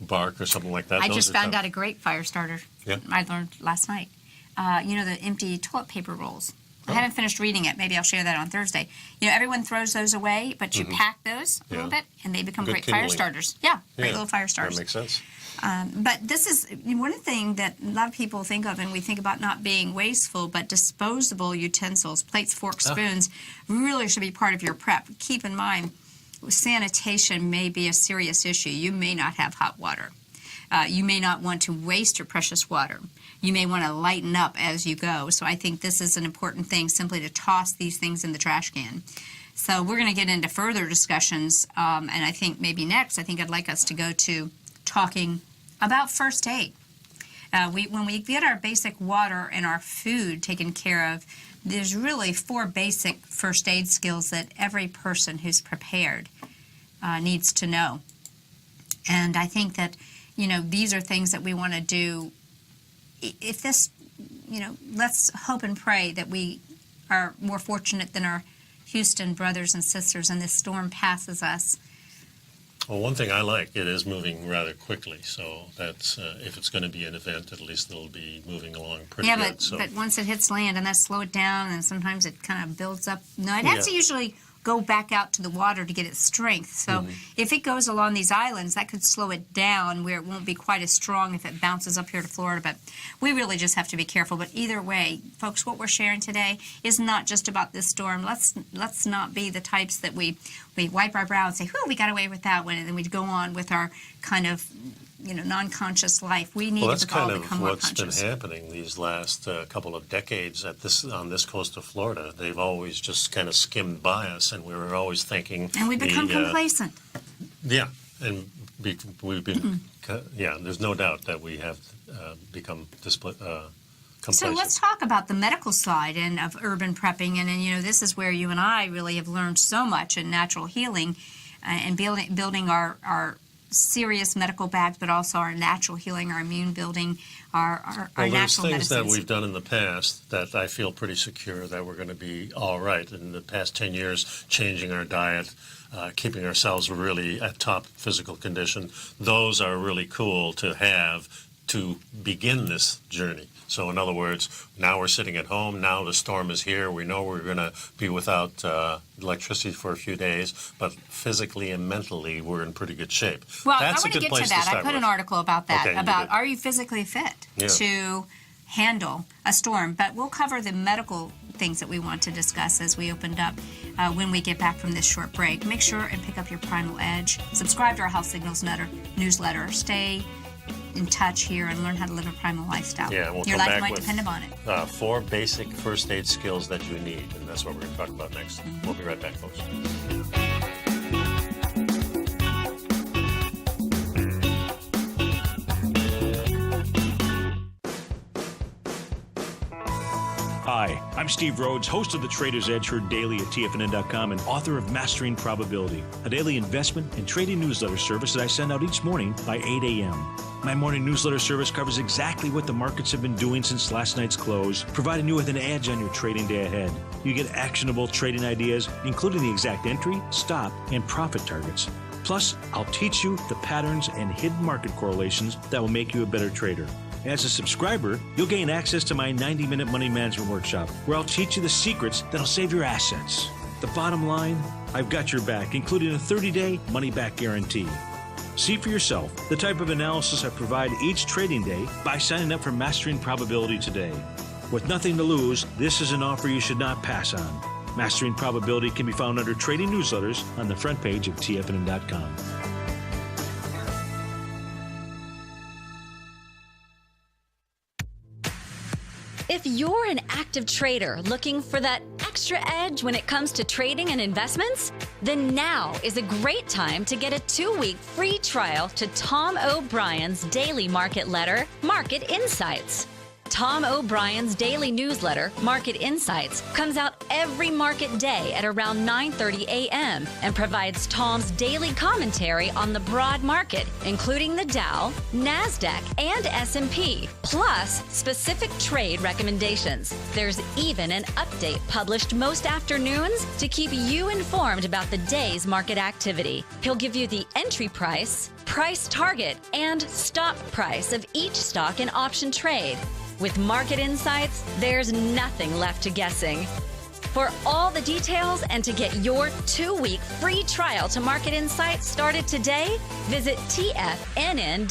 bark or something like that. I Those just are found tough. out a great fire starter. Yeah. I learned last night. The empty toilet paper rolls. I haven't finished reading it. Maybe I'll share that on Thursday. Everyone throws those away, but you pack those a little Yeah. bit, and they become Good great fire kindling. starters. Yeah, great Yeah, little fire starters. That makes sense. But this is one thing that a lot of people think of, and we think about not being wasteful, but disposable utensils, plates, forks, spoons, really should be part of your prep. Keep in mind, sanitation may be a serious issue. You may not have hot water. You may not want to waste your precious water. You may want to lighten up as you go. So I think this is an important thing, simply to toss these things in the trash can. So we're going to get into further discussions, and I think maybe next, I'd like us to go to talking about first aid. When we get our basic water and our food taken care of, there's really 4 basic first aid skills that every person who's prepared needs to know. And I think that, these are things that we want to do. If this, let's hope and pray that we are more fortunate than our Houston brothers and sisters and this storm passes us. Well, one thing I like, it is moving rather quickly. So that's if it's going to be an event, at least it'll be moving along pretty Yeah, good. but once it hits land, and that slow it down, and sometimes it kind of builds up. No, it has to usually go back out to the water to get its strength. So if it goes along these islands, that could slow it down where it won't be quite as strong if it bounces up here to Florida. But we really just have to be careful. But either way, folks, what we're sharing today is not just about this storm. Let's not be the types that we wipe our brow and say, "Whew, we got away with that one," and then we go on with our kind of non-conscious life. We need Well, that's to all kind become of more what's been conscious. happening these last couple of decades on this coast of Florida. They've always just kind of skimmed by us, and we were always thinking. And we become complacent. Yeah, and we've been. There's no doubt that we have become complacent. So let's talk about the medical side and of urban prepping, and this is where you and I really have learned so much in natural healing, and building our serious medical bags, but also our natural healing, our immune building, our there's natural things medicines. that we've done in the past that I feel pretty secure that we're going to be all right. In the past 10 years, changing our diet, keeping ourselves really at top physical condition, those are really cool to have to begin this journey. So in other words, now we're sitting at home, now the storm is here, we know we're going to be without electricity for a few days, but physically and mentally we're in pretty good shape. Well, That's I want to get to that. I put an article about that, Okay, about are you physically fit to handle a storm? But we'll cover the medical things that we want to discuss as we opened up when we get back from this short break. Make sure and pick up your Primal Edge. Subscribe to our Health Signals newsletter. Stay in touch here and learn how to live a primal lifestyle. Yeah, we'll Your come life back might with depend upon it. 4 basic first aid skills that you need, and that's what we're going to talk about next. We'll be right back, folks. Hi, I'm Steve Rhodes, host of The Trader's Edge, heard daily at TFNN.com and author of Mastering Probability, a daily investment and trading newsletter service that I send out each morning by 8 a.m. My morning newsletter service covers exactly what the markets have been doing since last night's close, providing you with an edge on your trading day ahead. You get actionable trading ideas, including the exact entry, stop, and profit targets. Plus, I'll teach you the patterns and hidden market correlations that will make you a better trader. As a subscriber, you'll gain access to my 90-minute money management workshop, where I'll teach you the secrets that'll save your assets. The bottom line, I've got your back, including a 30-day money-back guarantee. See for yourself the type of analysis I provide each trading day by signing up for Mastering Probability today. With nothing to lose, this is an offer you should not pass on. Mastering Probability can be found under Trading Newsletters on the front page of TFNN.com. If you're an active trader looking for that extra edge when it comes to trading and investments, then now is a great time to get a 2-week free trial to Tom O'Brien's daily market letter, Market Insights. Tom O'Brien's daily newsletter, Market Insights, comes out every market day at around 9:30 a.m. and provides Tom's daily commentary on the broad market, including the Dow, NASDAQ, and S&P, plus specific trade recommendations. There's even an update published most afternoons to keep you informed about the day's market activity. He'll give you the entry price, price target, and stop price of each stock and option trade. With Market Insights, there's nothing left to guessing. For all the details and to get your 2-week free trial to Market Insights started today, visit TFNN.com.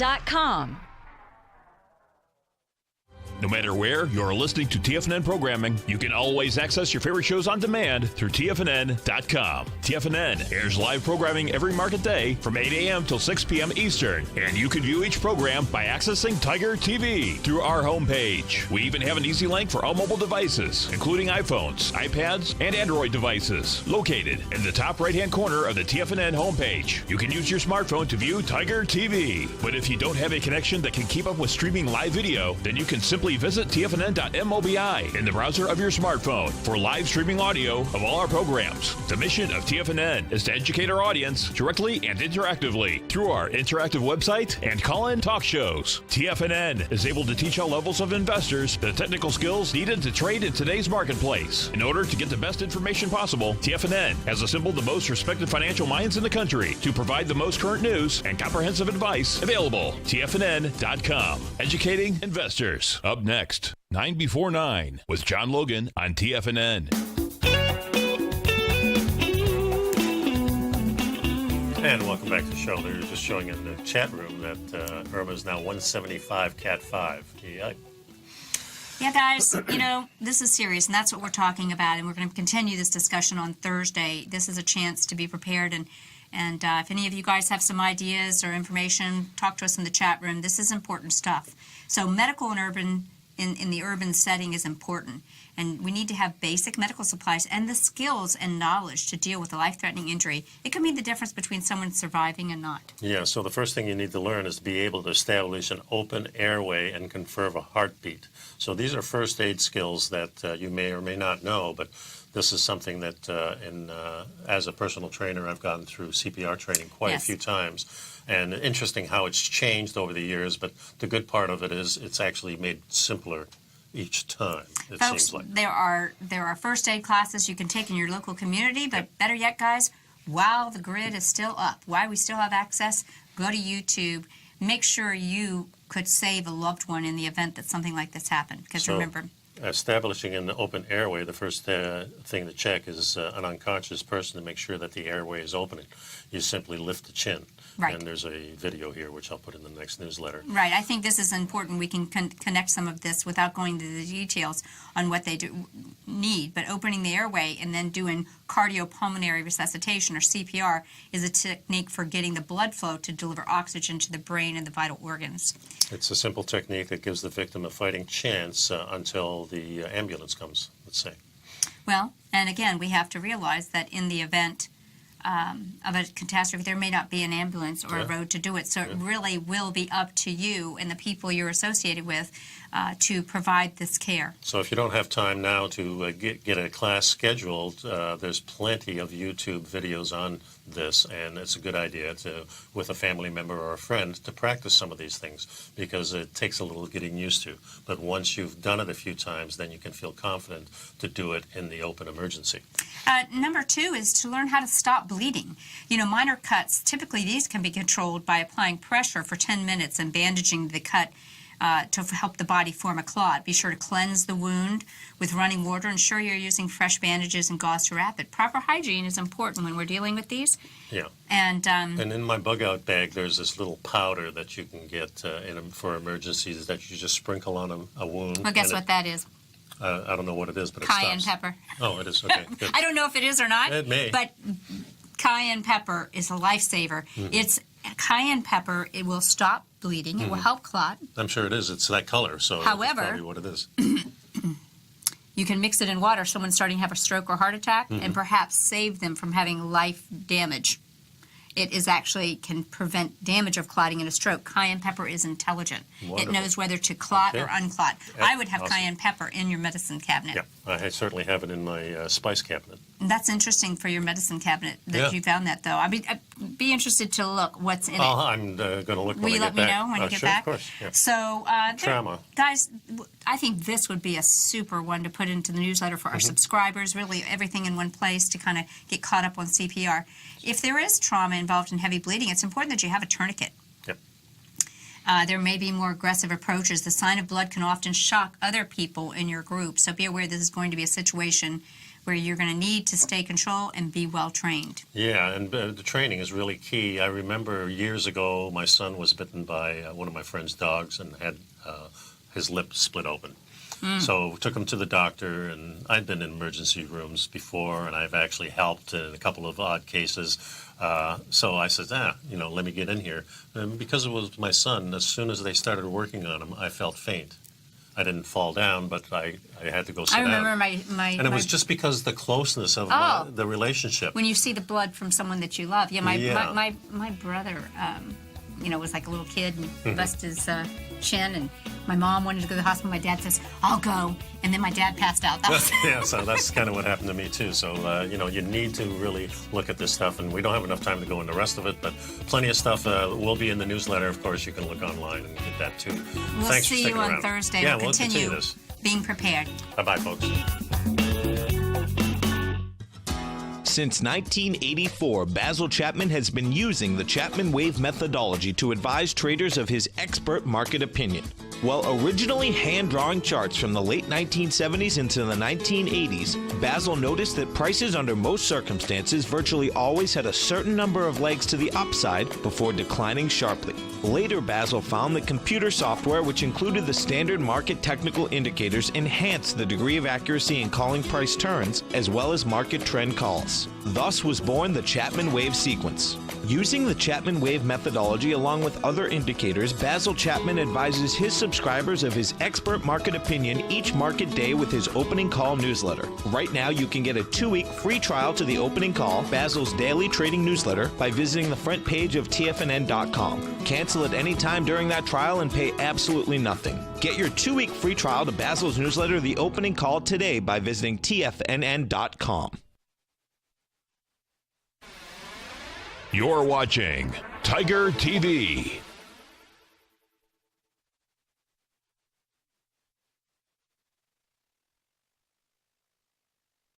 No matter where you're listening to TFNN programming, you can always access your favorite shows on demand through TFNN.com. TFNN airs live programming every market day from 8 a.m. till 6 p.m. Eastern, and you can view each program by accessing Tiger TV through our homepage. We even have an easy link for all mobile devices, including iPhones, iPads, and Android devices, located in the top right-hand corner of the TFNN homepage. You can use your smartphone to view Tiger TV, but if you don't have a connection that can keep up with streaming live video, then you can simply visit TFNN.mobi in the browser of your smartphone for live streaming audio of all our programs. The mission of TFNN is to educate our audience directly and interactively through our interactive website and call-in talk shows. TFNN is able to teach all levels of investors the technical skills needed to trade in today's marketplace. In order to get the best information possible, TFNN has assembled the most respected financial minds in the country to provide the most current news and comprehensive advice available. TFNN.com. Educating investors. Up next, 9 before 9 with John Logan on TFNN. And welcome back to the show. They were just showing in the chat room that Irma is now 175 Cat 5. Yeah, guys, you know, this is serious, and that's what we're talking about, and we're going to continue this discussion on Thursday. This is a chance to be prepared, and if any of you guys have some ideas or information, talk to us in the chat room. This is important stuff. So medical and urban, in the urban setting is important, and we need to have basic medical supplies and the skills and knowledge to deal with a life-threatening injury. It can mean the difference between someone surviving and not. Yeah, so the first thing you need to learn is to be able to establish an open airway and conserve a heartbeat. So these are first aid skills that you may or may not know, but this is something that, as a personal trainer, I've gone through CPR training quite a few times. And interesting how it's changed over the years, but the good part of it is it's actually made simpler each time, it Folks, seems like. there are first aid classes you can take in your local community, but better yet, guys, while the grid is still up, while we still have access, go to YouTube. Make sure you could save a loved one in the event that something like this happened. Because remember, establishing an open airway, the first thing to check is an unconscious person to make sure that the airway is opening. You simply lift the chin. Right. And there's a video here, which I'll put in the next newsletter. Right. I think this is important. We can connect some of this without going into the details on what they need. But opening the airway and then doing cardiopulmonary resuscitation, or CPR, is a technique for getting the blood flow to deliver oxygen to the brain and the vital organs. It's a simple technique that gives the victim a fighting chance until the ambulance comes, let's say. Well, and again, we have to realize that in the event of a catastrophe, there may not be an ambulance or a road to do it. So it really will be up to you and the people you're associated with to provide this care. So if you don't have time now to get a class scheduled, there's plenty of YouTube videos on this, and it's a good idea to, with a family member or a friend, to practice some of these things, because it takes a little getting used to. But once you've done it a few times, then you can feel confident to do it in the open emergency. Number 2 is to learn how to stop bleeding. You know, minor cuts, typically these can be controlled by applying pressure for 10 minutes and bandaging the cut to help the body form a clot. Be sure to cleanse the wound with running water. Ensure you're using fresh bandages and gauze to wrap it. Proper hygiene is important when we're dealing with these. Yeah. And in my bug-out bag, there's this little powder that you can get for emergencies that you just sprinkle on a wound. well, guess what that is? I don't know what it is, but it Cayenne stops. pepper. Oh, it is? Okay, good. I don't know if it is or not. It may. But cayenne pepper is a lifesaver. It's cayenne pepper. It will stop bleeding. It will help clot. I'm sure it is. It's that color, so However, that's probably what it is. You can mix it in water. Someone's starting to have a stroke or heart attack, and perhaps save them from having life damage. It is actually can prevent damage of clotting in a stroke. Cayenne pepper is intelligent. Wonderful. It knows whether to clot or unclot. Yeah, I would have awesome. cayenne pepper in your medicine cabinet. Yeah, I certainly have it in my spice cabinet. And that's interesting for your medicine cabinet that Yeah. you found that, though. I'd be interested to look what's in it. I'm going to look Will when you I let get me back. know when you get sure, back? Of course, yeah. So, Trauma. guys, I think this would be a super one to put into the newsletter for our subscribers. Really, everything in one place to kind of get caught up on CPR. If there is trauma involved in heavy bleeding, it's important that you have a tourniquet. Yep. There may be more aggressive approaches. The sign of blood can often shock other people in your group. So be aware this is going to be a situation where you're going to need to stay control and be well trained. Yeah, and the training is really key. I remember years ago, my son was bitten by one of my friend's dogs and had his lip split open. So we took him to the doctor, and I'd been in emergency rooms before, and I've actually helped in a couple of odd cases. So I said, let me get in here. And because it was my son, as soon as they started working on him, I felt faint. I didn't fall down, but I had to go sit down. I remember my And it was just because the closeness of the relationship. when you see the blood from someone that you love. Yeah, my brother, was like a little kid and busted his chin, and my mom wanted to go to the hospital. My dad says, "I'll go," and then my dad passed out. That was Yeah, so that's kind of what happened to me too. So you need to really look at this stuff, and we don't have enough time to go into the rest of it, but plenty of stuff will be in the newsletter. Of course, you can look online and get that too. We'll Thanks see for sticking you on around. Thursday. Yeah, We'll continue this. being prepared. Bye-bye, folks. Since 1984, Basil Chapman has been using the Chapman Wave methodology to advise traders of his expert market opinion. While originally hand-drawing charts from the late 1970s into the 1980s, Basil noticed that prices under most circumstances virtually always had a certain number of legs to the upside before declining sharply. Later, Basil found that computer software, which included the standard market technical indicators, enhanced the degree of accuracy in calling price turns, as well as market trend calls. Thus was born the Chapman Wave sequence. Using the Chapman Wave methodology along with other indicators, Basil Chapman advises his subscribers of his expert market opinion each market day with his Opening Call newsletter. Right now, you can get a 2-week free trial to the Opening Call, Basil's daily trading newsletter, by visiting the front page of TFNN.com. Cancel at any time during that trial and pay absolutely nothing. Get your 2-week free trial to Basil's newsletter, The Opening Call, today by visiting TFNN.com. You're watching Tiger TV.